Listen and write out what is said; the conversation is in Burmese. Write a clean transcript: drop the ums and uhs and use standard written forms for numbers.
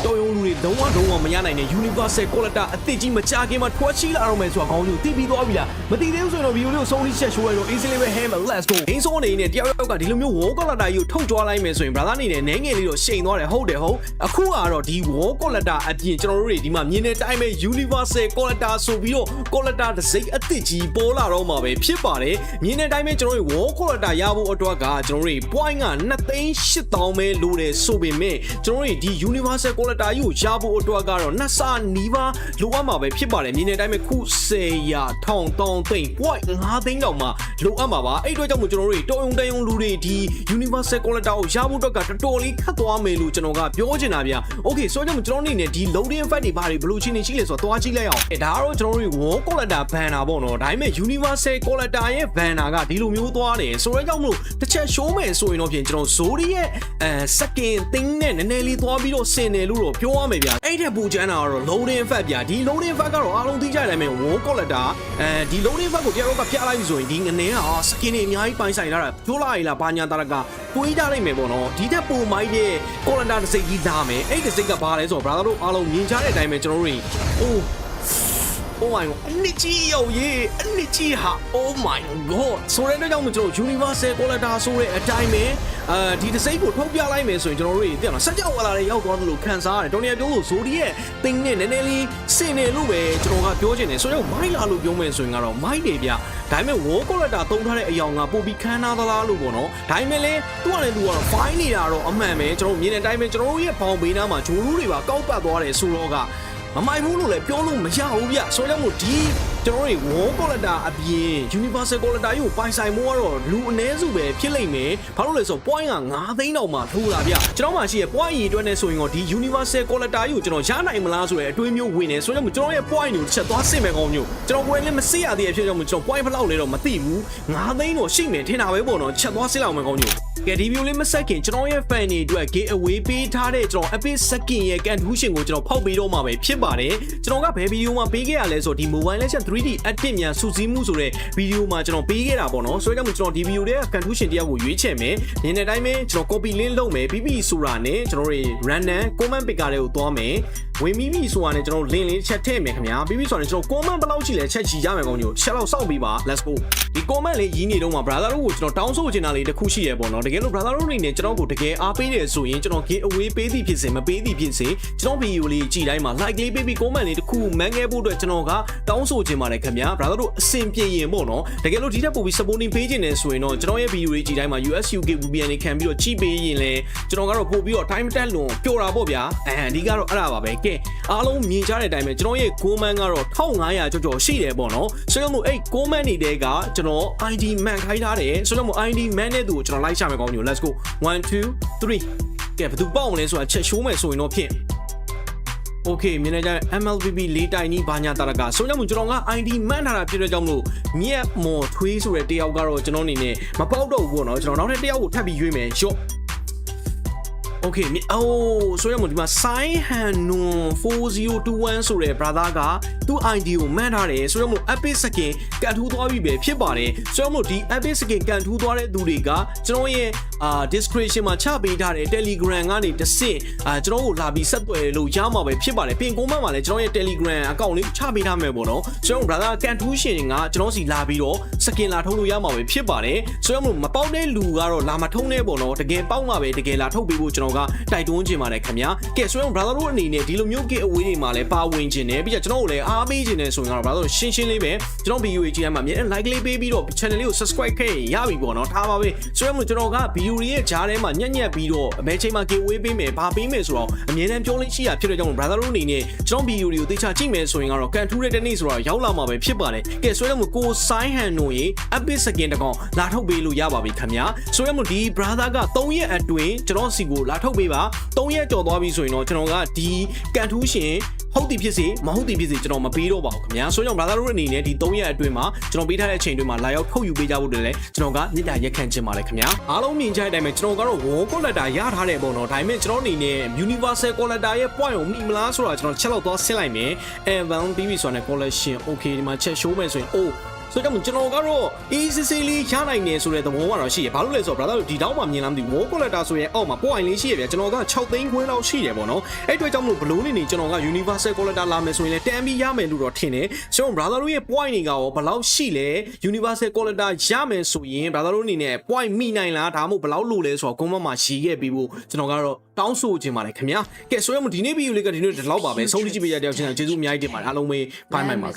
တော်ရုံလူတွေလုံးဝမရနိုင်တဲ့ Universal Collector အသစ်ကြီးမကြခင်မှာထွက်ရှိလာတော့မယ်ဆိုတာခေါင်းကြီးသိပြီးသွားပြီလားမသိသေးဘူးဆိုရင်တော့ video လေးကိုဆုံးဖြတ်ချက်ရှိုးရတော့ easily ပဲ hammer let's go အင်းဆုံးအနေနဲ့တယောက်ကဒီလိုမျိုး War Collector ကြီးကိုထုတ်ကြွားလိုက်မယ်ဆိုရင် brother အနေနဲ့နည်းငယ်လေးတော့ရှိန်သွားတယ်ဟုတ်တယ်ဟုတ်အခုကတော့ဒီ War Collector အပြင်ကျွန်တော်တို့တွေဒီမှာမြင်တဲ့အတိုင်းပဲ Universal Collector ဆိုပြီးတော့ Collector တစ်စိမ့်အသစ်ကြီးပေါ်လာတော့မှာပဲဖြစ်ပါတယ်မြင်တဲ့အတိုင်းပဲကျွန်တော်တို့ War Collector ရဖို့အတွက်ကကျွန်တော်တို့ point က2,800,000ပဲလိုတယ်ဆိုပေမဲ့ကျွန်တော်တို့ဒီ Universal Collector ကြီးကိုရဖို့အတွက်ကတော့နှစ်ဆနီးပါးလိုအပ်မှာပဲဖြစ်ပါတယ်မြင်တဲ့အတိုင်းပဲခု10ရာ1000သိန်း point 5သိန်းတောင်မှလိုအပ်မှာပါအဲ့အတွက်ကြောင့်မို့ကျွန်တော်တို့တော်ရုံလူတွေဒီ Universal Collector ကိုရဖို့အတွက်ကတော်တော်လေးခတ်သွားမယ်လို့ကျွန်တော်ကပြောချင်တာဗျာ Okay ဆိုတော့ကျွန်တော်အနေနဲ့ဒီ loading effect တွေဘာတွေဘယ်လိုချင်းနေရှိလဲဆိုတော့သွားကြည့်လိုက်အောင်ဒါကတော့ကျွန်တော်တို့ War Collector banner ပေါ့နော်ဒါပေမဲ့ Universal Collector ရဲ့ banner ကဒီလိုမျိုးသွားတယ်ဆိုတော့ကြောင့်မို့တစ်ချက် show မယ်ဆိုရင်တော့ဖြင့်ကျွန်တော် Zodi ရဲ့second thing နဲ့နည်းနည်းလေးသွားပြီးတော့ဆင်တယ်လို့တော့ပြောရမယ်ဗျာအဲ့တဲ့ပူချမ်းတာကတော့ loading effect ဗျာဒီ loading effect ကတော့အားလုံးသိကြတယ်မယ် War Collector ဒီ loading effect ကိုတယောက်ကပြလိုက်ပြီဆိုရင်ဒီငနေက skin တွေအများကြီးပိုင်ဆိုင်ထားတာပြောလိုက်လားဘာညာတာကကိုကြီးကြလိုက်မယ်ပေါ့နော်ဒီတက်ပူမိုက်တဲ့ Collector တစ်စိတ်ကြီးလာမယ်အဲ့ဒီစိတ်ကဘာလဲဆိုတော့ brother တို့အားလုံးမြင်ကြတဲ့အတိုင်းပဲကျွန်တော်တို့Oh my god အနစ်ကြီးရောက်ရေးအနစ်ကြီးဟာ Oh my god ဆိုတဲ့အတွက်ကြောင့်ကျွန်တော် Universal Collector ဆိုတဲ့အတိုင်းပဲဒီတစ်စိတ်ကိုထုတ်ပြလိုက်မယ်ဆိုရင်ကျွန်တော်တို့သိရမှာစက်ကြောဝါလာတွေရောက်သွားသလိုခံစားရတယ်တော်နေပြောလို့ Zodi ရဲ့တင်းနဲ့နည်းနည်းလေးစင်နေလို့ပဲကျွန်တော်ကပြောချင်တယ်ဆိုတော့မိုက်လာလို့ပြောမယ်ဆိုရင်ကတော့မိုက်တယ်ဗျဒါပေမဲ့ War Collector သုံးထားတဲ့အယောင်ကပို့ပြီးခန်းနာသလားလို့ပေါ့နော်ဒါပေမဲ့လည်းသူကလည်းသူကတော့ fine နေတာတော့အမှန်ပဲကျွန်တော်မြင်တဲ့အတိုင်းပဲကျွန်တော်တို့ရဲ့ဘောင်ဘေးနားမှာဂျိုလူတွေပါကောက်ပတ်သွားတယ်ဆိုတော့ကမမိုက်ဘူးလို့လည်းပြောလို့မရဘူးဗျဆိုတော့မို့ဒီကျွန်တော်တို့ War Collector အပြင် Universal Collector ကိုပိုင်ဆိုင်မှုကတော့လူအ ਨੇ စုပဲဖြစ်လိမ့်မယ်ဘာလို့လဲဆိုတော့ point က9သိန်းတောင်မှထိုးတာဗျကျွန်တော်မှရှိရဲ့ point ရေအတွက်နဲ့ဆိုရင်တော့ဒီ Universal Collector ကိုကျွန်တော်ရနိုင်မလားဆိုတဲ့အတွေးမျိုးဝင်နေဆိုတော့ကျွန်တော်ရဲ့ point ကိုတစ်ချက်သွားစစ်မယ်ကောင်းမျိုးကျွန်တော်ကိုယ်လည်းမစစ်ရသေးတဲ့ဖြစ်ကြောင့်ကျွန်တော် point ဘယ်လောက်လဲတော့မသိဘူး9သိန်းတော့ရှိမယ်ထင်တာပဲပေါ့နော်ချက်သွားစစ်လောက်မယ်ကောင်းမျိုးကဲဒီ video လေးမဆက်ခင်ကျွန်တော်ရဲ့ fan တွေအတွက် giveaway ပေးထားတဲ့ကျွန်တော် epic skin ရဲ့ contribution ကိုကျွန်တော်ဖောက်ပေးတော့မှာပဲဖြစ်ပါတယ်ကျွန်တော်ကဘယ် video မှာပေးခဲ့ရလဲဆိုတော့ဒီ Mobile Legends 3D edit မြန်စုစည်းမှုဆိုတဲ့ video မှာကျွန်တော်ပေးခဲ့တာပေါ့နော်ဆိုတော့ကျွန်တော်ဒီ video ရဲ့ contribution တရားကိုရွေးချယ်မယ်ဒီနေ့တိုင်းပဲကျွန်တော် copy link လုပ်မယ်ပြီးပြီဆိုတာနဲ့ကျွန်တော်တို့ random comment picker တွေကိုသွားမယ်ဝင်ပြီးပြီဆိုတာနဲ့ကျွန်တော် link လေးချက်ထည့်မယ်ခင်ဗျာပြီးပြီဆိုတော့ကျွန်တော် comment ဘယ်လောက်ရှိလဲချက်ချီရမယ်ကောင်းမျိုးချက်လောက်စောက်ပြီးပါ let's go ဒီ comment လေးရင်းနေတော့မှာ brother တို့ကိုကျွန်တော်တောင်းဆိုချင်တာလေးတစ်ခုရှိရပေါ့နော်တကယ်လို့ brother တို့အနေနဲ့ကျွန်တော်ကိုတကယ်အားပေးတယ်ဆိုရင်ကျွန်တော် giveaway ပေးသည်ဖြစ်စေမပေးသည်ဖြစ်စေကျွန်တော် video လေးကြည့်တိုင်းမှာ like လေးပေးပြီး comment လေးတစ်ခုမှန်းခဲ့ဖို့အတွက်ကျွန်တော်ကတောင်းဆိုချင်ပါတယ်ခင်ဗျာ brother တို့အဆင်ပြေရင်ပေါ့နော်တကယ်လို့ဒီထက်ပိုပြီး supporting ပေးခြင်းနဲ့ဆိုရင်တော့ကျွန်တော်ရဲ့ video လေးကြည့်တိုင်းမှာ US UK VPN တွေခံပြီးတော့ကြည့်ပေးရင်လည်းကျွန်တော်ကတော့ပို့ပြီးတော့ time တက်လွန်ပျော်တာပေါ့ဗျာအဓိကတော့အဲ့ဒါပါပဲကဲအားလုံးမြင်ကြတဲ့အတိုင်းပဲကျွန်တော်ရဲ့ comment ကတော့1500ကျော်ကျော်ရှိတယ်ပေါ့နော်ဆိုတော့မို့အဲ့ comment တွေကကျွန်တော် ID man ခိုင်းထားတယ်ဆိုတော့မို့ ID man နဲ့သူကိုကျွန်တော်လိုက်ရှာမယ်ကောင်းမျိုး let's go 1 2 3ကဲဘယ်သူပေါက်မလဲဆိုတာချက်ရှိုးမယ်ဆိုရင်တော့ဖြင့် Okay မြင်နေကြ MLBB လေးတိုင်နီးဘာညာတာကဆိုတော့ကျွန်တော်က ID မှန်းထားတာဖြစ်တဲ့ကြောင့်မလို့မြက်မော်ထွေးဆိုတဲ့တယောက်ကတော့ကျွန်တော်အနေနဲ့မပေါက်တော့ဘူးပေါ့နော်ကျွန်တော်နောက်ထပ်တယောက်ကိုထပ်ပြီးရွေးမယ်ရော့Okay ဆိုရမဒီမှာ Sai Hanun 4021ဆိုတဲ့ brother ကသူ့ ID ကိုမှန်းထားတယ်ဆိုတော့မို့ epic skin ကန်ထူးသွားပြီပဲဖြစ်ပါတယ်ဆိုတော့မို့ဒီ epic skin ကန်ထူးသွားတဲ့သူတွေကကျွန်တော်ရဲ့ description မှာချပေးထားတဲ့ Telegram ကနေတစ်ဆင့်ကျွန်တော်ကိုလာပြီးဆက်သွယ်လို့ရမှာပဲဖြစ်ပါတယ်ပြင်commentမှာလည်းကျွန်တော်ရဲ့ Telegram account လေးချပေးထားမယ်ပေါ့နော်ကျွန်တော် brother ကန်ထူးရှင်ကကျွန်တော်စီလာပြီးတော့ skin လာထုတ်လို့ရမှာပဲဖြစ်ပါတယ်ဆိုတော့မို့မပေါက်တဲ့လူကတော့လာမထုံးနဲ့ပေါ့နော်တကယ်ပေါက်မှာပဲတကယ်လာထုတ်ပေးဖို့ကျွန်တော်ကတိုက်တွန်းခြင်းပါတယ်ခင်ဗျာကဲဆိုရင် brother တို့အနေနဲ့ဒီလိုမျိုး giveaway တွေမှာလည်းပါဝင်ခြင်းနဲ့ပြီးတော့ကျွန်တော်ကိုလည်းအားပေးခြင်းနဲ့ဆိုရင်တော့ brother တို့ရှင်းရှင်းလေးပဲကျွန်တော် video ကြီးမှာမြင် like လေးပေးပြီးတော့ channel လေးကို subscribe ခဲ့ရပြီပေါ့နော်ထားပါပဲဆိုရင်ကျွန်တော်က video ရဲ့ဂျားထဲမှာညက်ပြီးတော့အမဲချိန်မှာ giveaway ပေးမယ်ဘာပေးမယ်ဆိုတော့အမြဲတမ်းပြောလေးရှိရဖြစ်တဲ့ကြောင့် brother တို့အနေနဲ့ကျွန်တော် video တွေကိုသိချကြည့်မယ်ဆိုရင်ကတော့ကန်ထူးတဲ့နေ့ဆိုတော့ရောက်လာမှာပဲဖြစ်ပါတယ်ကဲဆိုရင်ကို Sai Han တို့ရေ epic skin တကောင်လာထုတ်ပေးလို့ရပါပြီခင်ဗျာဆိုရင်ဒီ brother က3ရက်အတွင်းကျွန်တော်စီကိုလာထုတ်ပေးပါ3ရက်ကျော်သွားပြီဆိုရင်တော့ကျွန်တော်ကဒီကန်ထူးရှင်ဟုတ်သည်ဖြစ်စေမဟုတ်သည်ဖြစ်စေကျွန်တော်မပေးတော့ပါဘူးခင်ဗျာဆိုတော့ brother တို့အနေနဲ့ဒီ3ရက်အတွင်းမှာကျွန်တော်ပေးထားတဲ့အချိန်အတွင်းမှာလာရောက်ထုတ်ယူပေးကြဖို့တည်းလဲကျွန်တော်ကမြစ်တာရက်ခံခြင်းပါတယ်ခင်ဗျာအားလုံးမြင်ကြတဲ့အတိုင်းပဲကျွန်တော်ကတော့ War Collector ရထားတယ်ပေါ့နော်ဒါပေမဲ့ကျွန်တော်အနေနဲ့ Universal Collector ရဲ့ point ကိုမိမလားဆိုတာကျွန်တော်ချက်လောက်သွားဆင်းလိုက်မယ် Evan BB ဆိုတဲ့ collection okay ဒီမှာချက် show မယ်ဆိုရင် ဆိုတော့ကျွန်တော်ကတော့ ACC လေးရနိုင်နေဆိုတဲ့သဘောကတော့ရှိရဘာလို့လဲဆိုတော့ brother ဒီတောင်းမှမြင်လားမသိဘူး War Collector ဆိုရင်အောက်မှာ point လေးရှိရဗျာကျွန်တော်က6သိန်းခွဲလောက်ရှိတယ်ပေါ့နော်အဲ့အတွက်ကြောင့်မလို့ဘလို့နေကျွန်တော်က Universal Collector လာမယ်ဆိုရင်လည်းတန်ပြီးရမယ်လို့တော့ထင်တယ်ကျွန်တော် brother တို့ရဲ့ point တွေကရောဘယ်လောက်ရှိလဲ Universal Collector ရမယ်ဆိုရင် brother တို့အနေနဲ့ point မိနိုင်လားဒါမှမဟုတ်ဘယ်လောက်လိုလဲဆိုတော့ comment မှာရေးခဲ့ပြီးဖို့ကျွန်တော်ကတော့တောင်းဆိုချင်ပါတယ်ခင်ဗျာကဲဆိုရမဒီနေ့ဗီဒီယိုလေးကဒီနေ့ဒီလောက်ပါပဲဆုံးဖြတ်ကြည့်ပေးရတဲ့တယောက်ချင်းကျေးဇူးအများကြီးတင်ပါတယ်အားလုံးပဲ bye bye ပါ